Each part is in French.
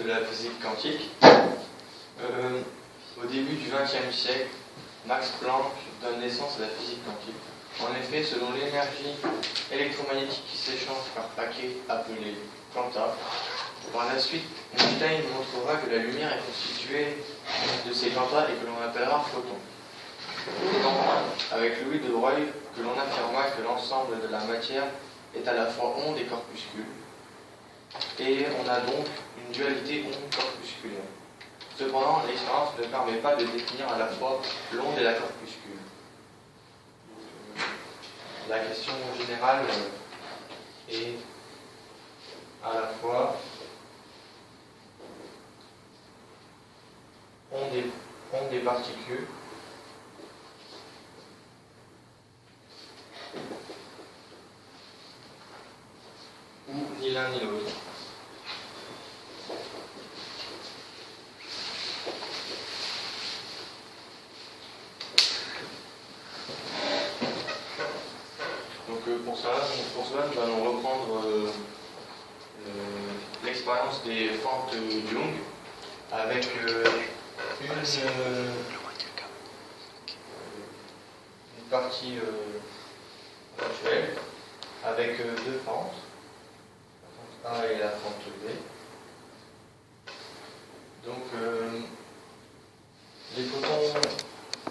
de la physique quantique. Au début du XXe siècle, Max Planck donne naissance à la physique quantique. En effet, selon l'énergie électromagnétique qui s'échange par paquets appelés quanta, par la suite, Einstein montrera que la lumière est constituée de ces quantas et que l'on appellera photons. C'est donc avec Louis de Broglie que l'on affirma que l'ensemble de la matière est à la fois onde et corpuscule. Et on a donc une dualité onde-corpusculaire. Cependant, l'expérience ne permet pas de définir à la fois l'onde et la corpuscule. La question générale est à la fois onde et particules, ou ni l'un ni l'autre. Donc pour cela, nous allons reprendre l'expérience des fentes Young avec une partie actuelle avec deux fentes, la fente A et la fente B. Donc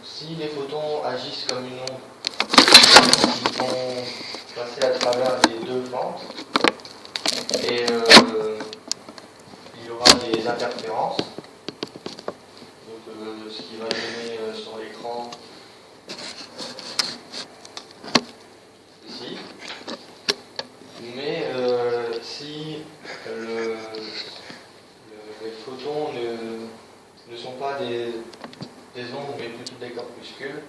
si les photons agissent comme une onde, ils vont passer à travers les deux fentes et il y aura des interférences. Donc ce qui va donner sur l'écran ici. Mais si les photons ne sont pas des ondes mais plutôt des corpuscules,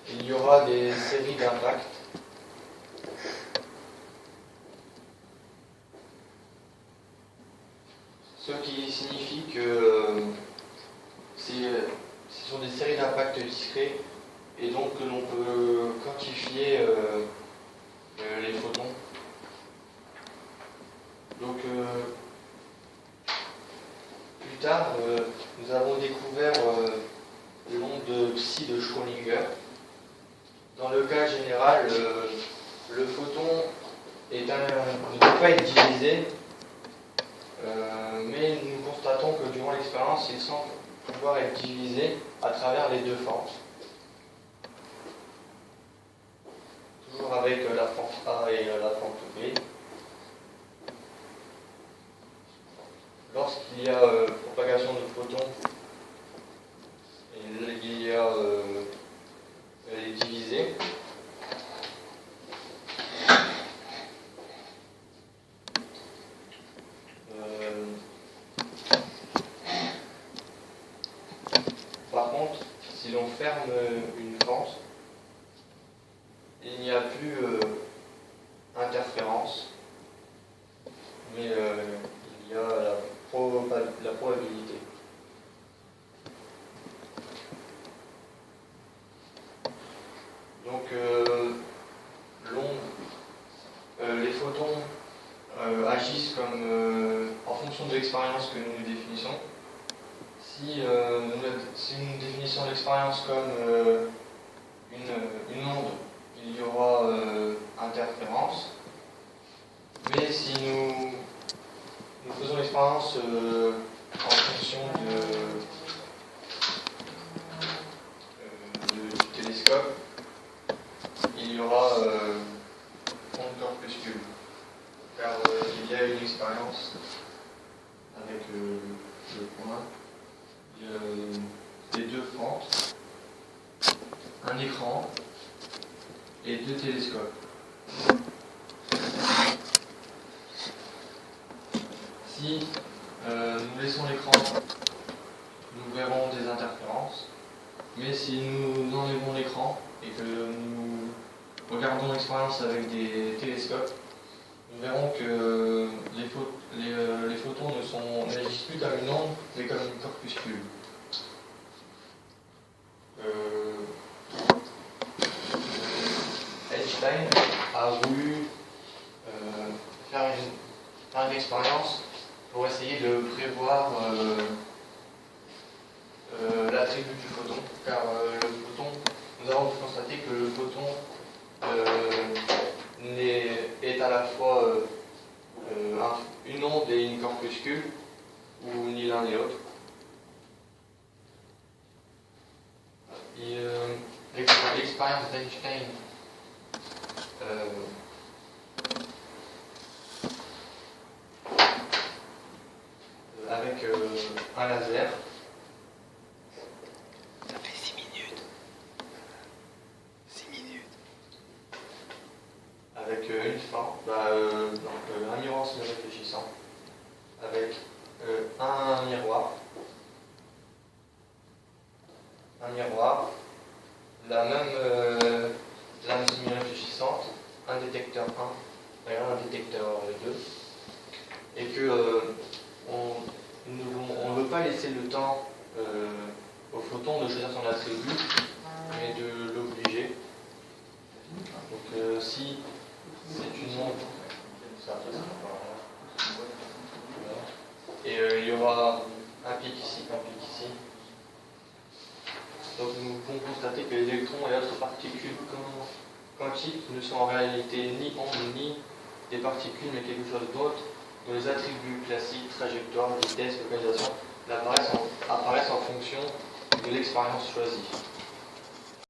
il y aura des séries d'impacts. Ce qui signifie que ce sont des séries d'impacts discrets et donc que l'on peut quantifier les photons. Donc plus tard, nous avons découvert l'onde psi de Schrödinger. Dans le cas général, le photon ne peut pas être divisé, mais nous constatons que durant l'expérience, il semble pouvoir être divisé à travers les deux fentes. Toujours avec la fente A et la fente B. Lorsqu'il y a propagation de photons, il y a elle est divisée. Par contre, si l'on ferme une fente, il n'y a plus interférence, mais il y a la probabilité. Donc les photons agissent comme en fonction de l'expérience que nous définissons. Si nous définissons l'expérience comme une onde, il y aura interférence. Mais si nous faisons l'expérience en fonction du télescope, il y aura onde corpuscule. Car il y a une expérience avec le point. Il y a les deux fentes, un écran et deux télescopes. Si nous laissons l'écran, nous verrons des interférences, mais si nous enlevons l'écran et que nous regardons l'expérience avec des télescopes, nous verrons que les photons n'agissent plus comme une onde, mais comme une corpuscule. Einstein a voulu faire une expérience pour essayer de prévoir l'attribut du photon, car le photon, nous avons constaté que le photon est à la fois une onde et une corpuscule, ou ni l'un ni l'autre. L'expérience d'Einstein avec un laser. Ça fait 6 minutes. 6 minutes. Avec une fin, un miroir semi-réfléchissant, avec un miroir, la même lame semi-réfléchissante, un détecteur 1 et un détecteur 2, et que on ne veut pas laisser le temps au photon de choisir son attribut, mais de l'obliger. Donc si c'est une onde, ça sera et il y aura un pic ici, un pic ici. Donc nous pouvons constater que les électrons et autres particules quantiques ne sont en réalité ni ondes ni des particules, mais quelque chose d'autre, dont les attributs classiques, trajectoire, vitesse, localisation, apparaissent en fonction de l'expérience choisie.